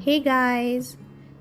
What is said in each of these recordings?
Hey guys.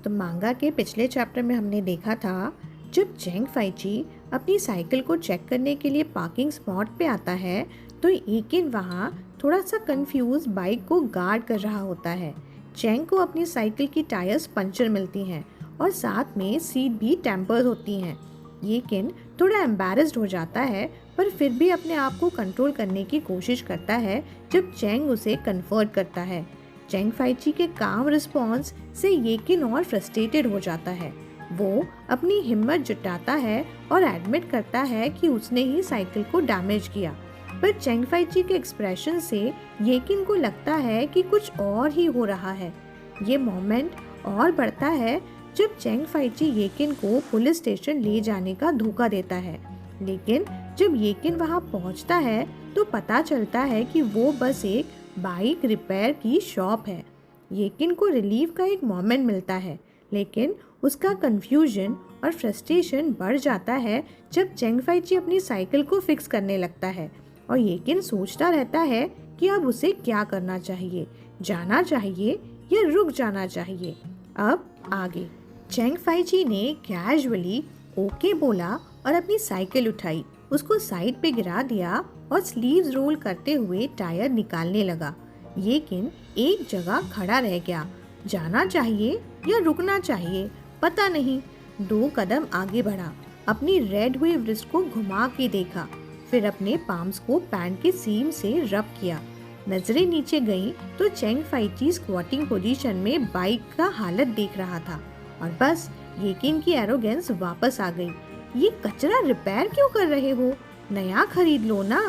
तो मांगा के पिछले चैप्टर में हमने देखा था जब चेंग फाइची अपनी साइकिल को चेक करने के लिए पार्किंग स्पॉट पे आता है तो एकिन वहाँ थोड़ा सा कंफ्यूज बाइक को गार्ड कर रहा होता है। चेंग को अपनी साइकिल की टायर्स पंचर मिलती हैं और साथ में सीट भी टेम्पर्ड होती हैं। येकिन थोड़ा एम्बैरेस्ड हो जाता है पर फिर भी अपने आप को कंट्रोल करने की कोशिश करता है जब चेंग उसे कन्फर्ट करता है। चेंग फाइची के काम रिस्पॉन्स से येकिन और फ्रस्ट्रेटेड हो जाता है। वो अपनी हिम्मत जुटाता है और एडमिट करता है कि उसने ही साइकिल को डैमेज किया, पर चेंग फाइची के एक्सप्रेशन से येकिन को लगता है कि कुछ और ही हो रहा है। ये मोमेंट और बढ़ता है जब चेंग फाइची येकिन को पुलिस स्टेशन ले जाने का धोखा देता है, लेकिन जब येकिन वहां पहुंचता है तो पता चलता है कि वो बस एक बाइक रिपेयर की शॉप है। येकिन को रिलीफ का एक मोमेंट मिलता है, लेकिन उसका कंफ्यूजन और फ्रस्ट्रेशन बढ़ जाता है जब चेंग फाइची अपनी साइकिल को फिक्स करने लगता है और येकिन सोचता रहता है कि अब उसे क्या करना चाहिए, जाना चाहिए या रुक जाना चाहिए। अब आगे चेंग फाइची ने कैजुअली ओके बोला और अपनी साइकिल उठाई, उसको साइड पे गिरा दिया और स्लीव्स रोल करते हुए टायर निकालने लगा। येकिन एक जगह खड़ा रह गया, जाना चाहिए या रुकना चाहिए पता नहीं। 2 कदम आगे बढ़ा, अपनी रेड हुई रिस्ट को घुमा के देखा, फिर अपने पाम्स को पैंट के सीम से रब किया। नजरें नीचे गईं तो चेंग फाइची स्क्वाटिंग पोजीशन में बाइक का हालत देख रहा था और बस येकिन की एरोगेंस वापस आ गई। ये कचरा रिपेयर क्यों कर रहे हो, नया खरीद लो ना।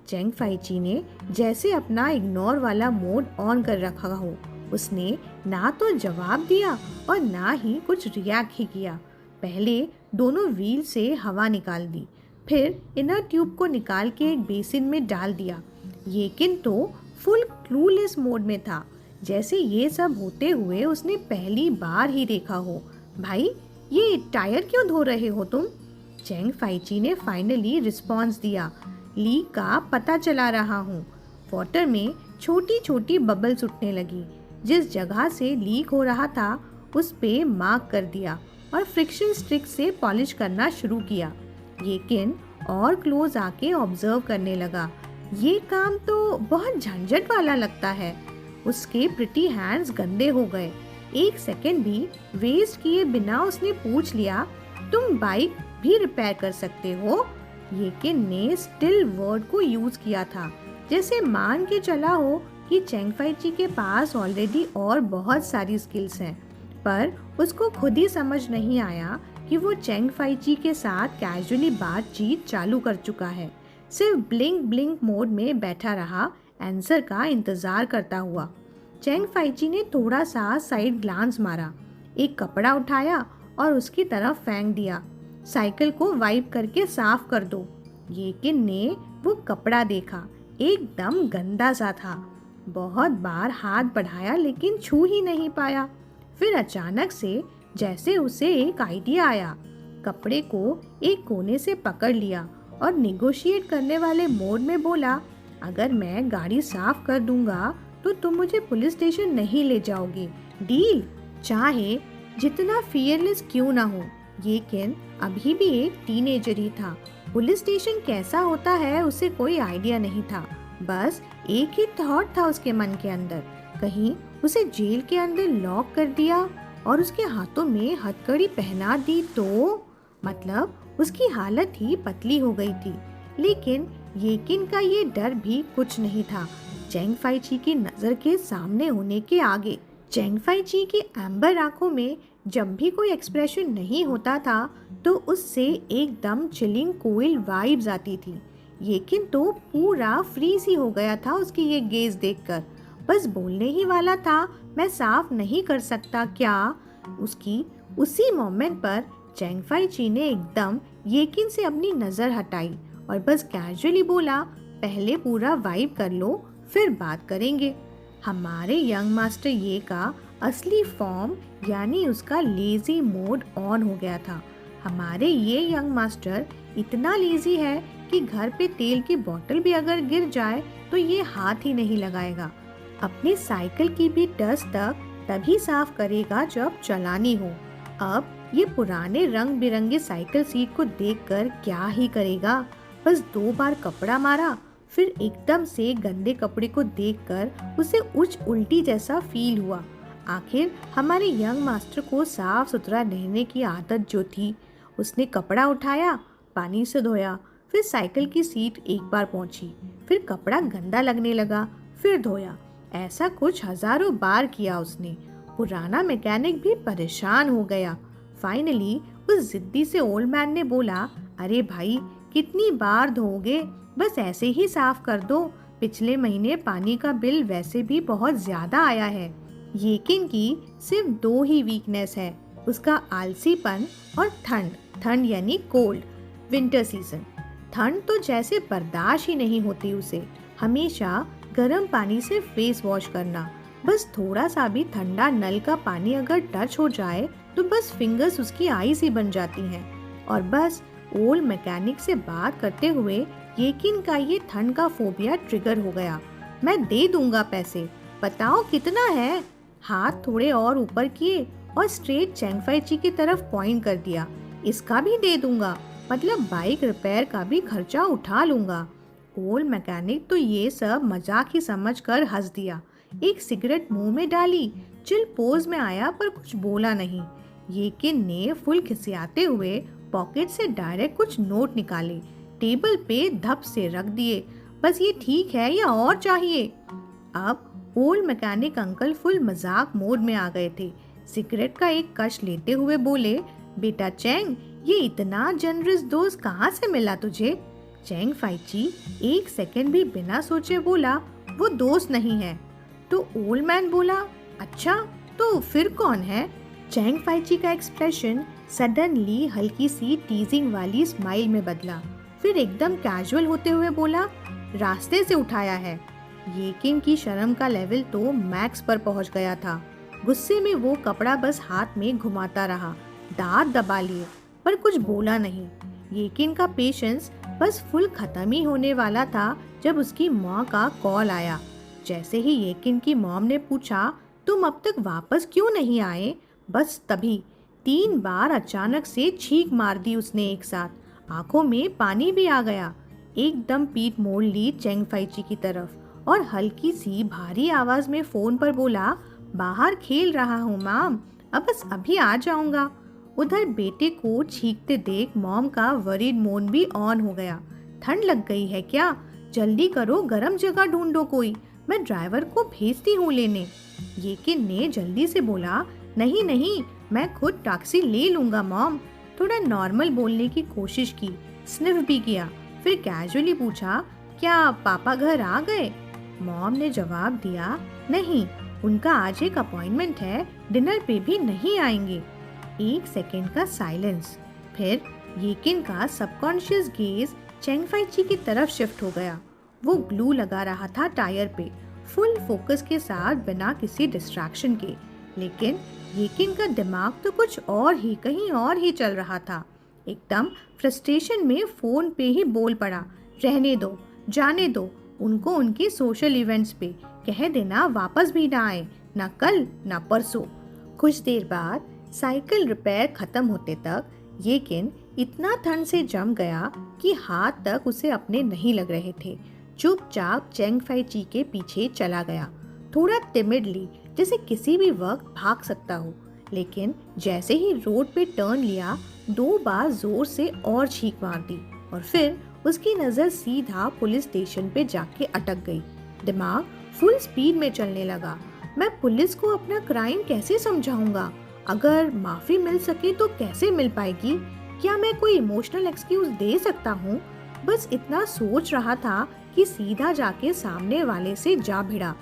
चेंग फाइची ने जैसे अपना इग्नोर वाला मोड ऑन कर रखा हो। उसने ना तो जवाब दिया और ना ही कुछ रिएक्ट ही किया। पहले दोनों व्हील से हवा निकाल दी, फिर इनर ट्यूब को निकाल के एक बेसिन में डाल दिया। येकिन तो फुल क्लूलेस मोड में था, जैसे ये सब होते हुए उसने पहली बार ही देखा हो। भाई, ये टायर क्यों धो रहे हो तुम? चेंग फाइची ने फाइनली रिस्पॉन्स दिया। लीक का पता चला रहा हूँ। वाटर में छोटी छोटी बबल्स उठने लगी। जिस जगह से लीक हो रहा था उस पे मार्क कर दिया और फ्रिक्शन स्टिक से पॉलिश करना शुरू किया। येकिन और क्लोज आके ऑब्जर्व करने लगा। ये काम तो बहुत झंझट वाला लगता है। उसके प्रिटी हैंड्स गंदे हो गए। 1 सेकेंड भी वेस्ट किए बिना उसने पूछ लिया, तुम बाइक भी रिपेयर कर सकते हो? येकिन ने स्टिल वर्ड को यूज किया था, जैसे मान के चला हो कि चेंग फाइची के पास ऑलरेडी और बहुत सारी स्किल्स हैं, पर उसको खुद ही समझ नहीं आया कि वो चेंग फाइची के साथ कैजुअली बातचीत चालू कर चुका है। सिर्फ ब्लिंक ब्लिंक मोड में बैठा रहा, आंसर का इंतजार करता हुआ। चेंग फाइची ने थोड़ा सा साइड ग्लांस मारा, एक कपड़ा उठाया और उसकी तरफ फेंक दिया। साइकिल को वाइप करके साफ कर दो। येकिन ने वो कपड़ा देखा, एकदम गंदा सा था। बहुत बार हाथ बढ़ाया लेकिन छू ही नहीं पाया। फिर अचानक से जैसे उसे एक आइडिया आया, कपड़े को एक कोने से पकड़ लिया और निगोशिएट करने वाले मोड में बोला, अगर मैं गाड़ी साफ कर दूंगा तो तुम मुझे पुलिस स्टेशन नहीं ले जाओगे, डील? चाहे जितना फियरलेस क्यों ना हो, येकिन अभी भी एक टीनेजर ही था। पुलिस स्टेशन कैसा होता है उसे कोई आइडिया नहीं था। बस एक ही थॉट था उसके मन के अंदर, कहीं उसे जेल के अंदर लॉक कर दिया और उसके हाथों में हथकड़ी पहना दी तो, मतलब उसकी हालत ही पतली हो गई थी। लेकिन येकिन का ये डर भी कुछ नहीं था चेंग फाइची की नजर के सामने होने के आगे। चेंग फाइची की एम्बर आंखों में जब भी कोई एक्सप्रेशन नहीं होता था तो उससे एकदम चिलिंग कोयल वाइब्स आती थी। येकिन तो पूरा फ्रीज ही हो गया था उसकी ये गेज देखकर। बस बोलने ही वाला था, मैं साफ नहीं कर सकता क्या? उसकी उसी मोमेंट पर चेंग फाइची ने एकदम येकिन से अपनी नजर हटाई और बस कैजुअली बोला, पहले पूरा वाइब कर लो फिर बात करेंगे। हमारे यंग मास्टर ये का असली फॉर्म यानी उसका लेजी मोड ऑन हो गया था। हमारे ये यंग मास्टर इतना लेजी है कि घर पे तेल की बोतल भी अगर गिर जाए तो ये हाथ ही नहीं लगाएगा। अपनी साइकिल की भी डस्ट तक तभी साफ करेगा जब चलानी हो। अब ये पुराने रंग बिरंगे साइकिल सीट को देखकर क्या ही करेगा। बस 2 बार कपड़ा मारा, फिर एकदम से गंदे कपड़े को देखकर उसे उल्टी जैसा फील हुआ। आखिर हमारे यंग मास्टर को साफ सुथरा रहने की आदत जो थी। उसने कपड़ा उठाया, पानी से धोया, फिर साइकिल की सीट एक बार पोंछी, फिर कपड़ा गंदा लगने लगा, फिर धोया। ऐसा कुछ हजारों बार किया उसने। पुराना मैकेनिक भी परेशान हो गया। फाइनली उस जिद्दी से ओल्ड मैन ने बोला, अरे भाई, कितनी बार धोओगे, बस ऐसे ही साफ कर दो। पिछले महीने पानी का बिल वैसे भी बहुत ज्यादा आया है। येकिन की सिर्फ 2 ही वीकनेस है, उसका आलसीपन और ठंड। ठंड यानी कोल्ड, विंटर सीजन। ठंड तो जैसे बर्दाश्त ही नहीं होती उसे। हमेशा गर्म पानी से फेस वॉश करना। बस थोड़ा सा भी ठंडा नल का पानी अगर टच हो जाए तो बस फिंगर्स उसकी आईज ही बन जाती हैं। और बस ओल्ड मैकेनिक से बात करते हुए येकिन का ये ठंड का फोबिया ट्रिगर हो गया। मैं दे दूंगा पैसे, बताओ कितना है। हाथ थोड़े और ऊपर किए और स्ट्रेट चैंगफाइची की तरफ पॉइंट कर दिया। इसका भी दे दूंगा, मतलब बाइक रिपेयर का भी खर्चा उठा लूंगा। ओल्ड मैकेनिक तो ये सब मजाक ही समझकर हंस दिया। एक सिगरेट मुंह में डाली, चिल पोज में आया पर कुछ बोला नहीं। येकिन ने फुल खिसियाते हुए पॉकेट से डायरेक्ट कुछ नोट निकाले, टेबल पे धप से रख दिए। बस ये ठीक है या और चाहिए? अब ओल्ड मैकेनिक अंकल फुल मजाक मोड में आ गए थे। सिगरेट का एक कश लेते हुए बोले, बेटा चैंग, ये इतना जनरस दोस्त कहाँ से मिला तुझे? चैंगफाइची 1 सेकंड भी बिना सोचे बोला, वो दोस्त नहीं है। तो ओल्ड मैन बोला, अच्छा तो फिर कौन है? चैंगफाइची का एक्सप्रेशन सडनली हल्की सी टीजिंग वाली स्माइल में बदला, फिर एकदम कैजुअल होते हुए बोला, रास्ते से उठाया है। येकिन की शर्म का लेवल तो मैक्स पर पहुंच गया था। गुस्से में वो कपड़ा बस हाथ में घुमाता रहा, दांत दबा लिए, पर कुछ बोला नहीं। येकिन का पेशेंस बस फुल खत्म ही होने वाला था जब उसकी माँ का कॉल आया। जैसे ही येकिन की मॉम ने पूछा, तुम अब तक वापस क्यों नहीं आए, बस तभी 3 बार अचानक से छींक मार दी उसने एक साथ। आंखों में पानी भी आ गया। एकदम पीठ मोड़ ली चैंगफाइची की तरफ और हल्की सी भारी आवाज में फोन पर बोला, बाहर खेल रहा हूँ माम, अब बस अभी आ जाऊंगा। उधर बेटे को छींकते देख मॉम का वरीड मोड भी ऑन हो गया। ठंड लग गई है क्या? जल्दी करो, गर्म जगह ढूंढो कोई, मैं ड्राइवर को भेजती हूँ लेने। येकिन ने जल्दी से बोला, नहीं नहीं, मैं खुद टैक्सी ले लूंगा मॉम। थोड़ा नॉर्मल बोलने की कोशिश की, स्निफ भी किया, फिर कैजुअली पूछा, क्या पापा घर आ गए? मॉम ने जवाब दिया, नहीं, उनका आज एक अपॉइंटमेंट है, डिनर पे भी नहीं आएंगे। 1 सेकेंड का साइलेंस, फिर येकिन का सबकॉन्शियस गेज चैंगफाइची की तरफ शिफ्ट हो गया। वो ग्लू लगा रहा था टायर पे, फुल फोकस के साथ, बिना किसी डिस्ट्रैक्शन के। लेकिन येकिन का दिमाग तो कुछ और ही, कहीं और ही चल रहा था। एकदम फ्रस्ट्रेशन में फोन पे ही बोल पड़ा, रहने दो, जाने दो उनको उनके सोशल इवेंट्स पे, कह देना वापस भी ना आए, ना कल ना परसों। कुछ देर बाद साइकिल रिपेयर खत्म होते तक येकिन इतना ठंड से जम गया कि हाथ तक उसे अपने नहीं लग रहे थे। चुपचाप चैंगफाइची के पीछे चला गया, थोड़ा टिमिडली, जैसे किसी भी वक्त भाग सकता हो। लेकिन जैसे ही रोड पे टर्न लिया, 2 बार जोर से और छींक मार दी और फिर उसकी नजर सीधा पुलिस स्टेशन पे जाके अटक गई। दिमाग फुल स्पीड में चलने लगा। मैं पुलिस को अपना क्राइम कैसे समझाऊंगा? अगर माफी मिल सके तो कैसे मिल पाएगी? क्या मैं कोई इमोशनल एक्सक्यूज दे सकता हूँ? बस इतना सोच रहा था कि सीधा जाके सामने वाले से जा भिड़ा।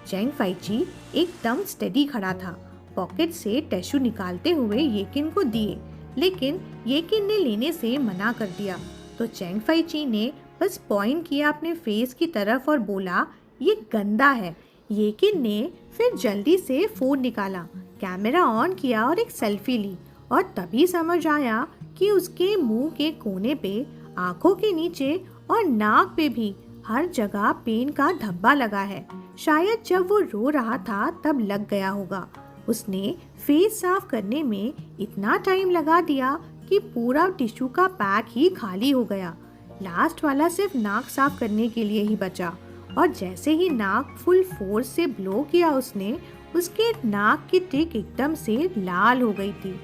चैंगफाइची एकदम स्टेडी खड़ा था, पॉकेट से टिश्यू निकालते हुए येकिन को दिए, लेकिन येकिन ने लेने से मना कर दिया। तो चैंगफाइची ने बस पॉइंट किया अपने फेस की तरफ और बोला, ये गंदा है। येकिन ने फिर जल्दी से फोन निकाला, कैमरा ऑन किया और एक सेल्फी ली, और तभी समझ आया कि उसके मुंह के कोने पे, आंखों के नीचे और नाक पे भी हर जगह पेन का धब्बा लगा है। शायद जब वो रो रहा था तब लग गया होगा। उसने फेस साफ करने में इतना टाइम लगा दिया कि पूरा टिश्यू का पैक ही खाली हो गया। लास्ट वाला सिर्फ नाक साफ करने के लिए ही बचा और जैसे ही नाक फुल फोर्स से ब्लो किया उसने, उसके नाक की टिक एकदम से लाल हो गई थी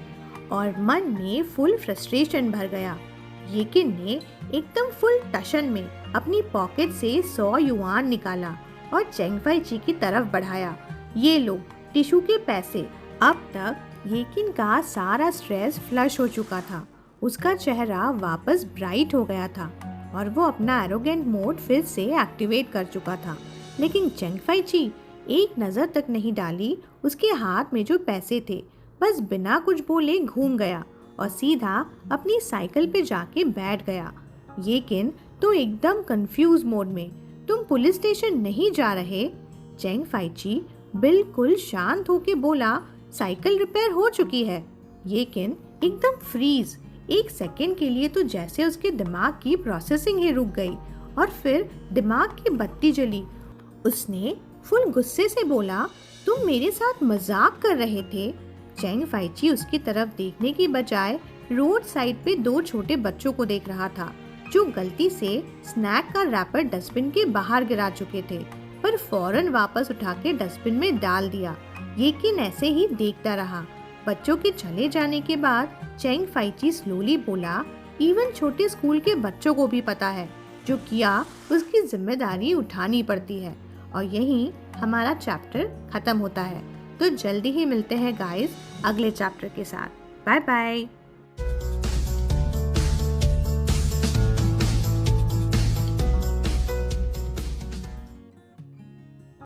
और मन में फुल फ्रस्ट्रेशन भर गया। येकिन ने एकदम फुल टशन में अपनी पॉकेट से 100 युआन निकाला और चेंग फाइची की तरफ बढ़ाया। ये लो टिश्यू के पैसे। अब तक येकिन का सारा स्ट्रेस फ्लश हो चुका था। उसका चेहरा वापस ब्राइट हो गया था और वो अपना एरोगेंट मोड फिर से एक्टिवेट कर चुका था। लेकिन चेंग फाइची एक नज़र तक नहीं डाली उसके हाथ में जो पैसे थे, बस बिना कुछ बोले घूम गया और सीधा अपनी साइकिल पे जाके बैठ गया। येकिन तो एकदम कंफ्यूज मोड में, तुम पुलिस स्टेशन नहीं जा रहे? चेंग फाइची बिल्कुल शांत होके बोला, साइकिल रिपेयर हो चुकी है। येकिन एकदम फ्रीज, एक सेकंड के लिए तो जैसे उसके दिमाग की प्रोसेसिंग ही रुक गई और फिर दिमाग की बत्ती जली। उसने फुल गुस्से से बोला, तुम मेरे साथ मजाक कर रहे थे? चेंग फाइची उसकी तरफ देखने की बजाय रोड साइड पे 2 छोटे बच्चों को देख रहा था जो गलती से स्नैक का रैपर डस्टबिन के बाहर गिरा चुके थे, पर फौरन वापस उठा के डस्टबिन में डाल दिया। येकिन ऐसे ही देखता रहा। बच्चों के चले जाने के बाद चेंग फाइची स्लोली बोला, इवन छोटे स्कूल के बच्चों को भी पता है जो किया उसकी जिम्मेदारी उठानी पड़ती है। और यहीं हमारा चैप्टर खत्म होता है। तो जल्दी ही मिलते हैं गाइस अगले चैप्टर के साथ। Bye bye.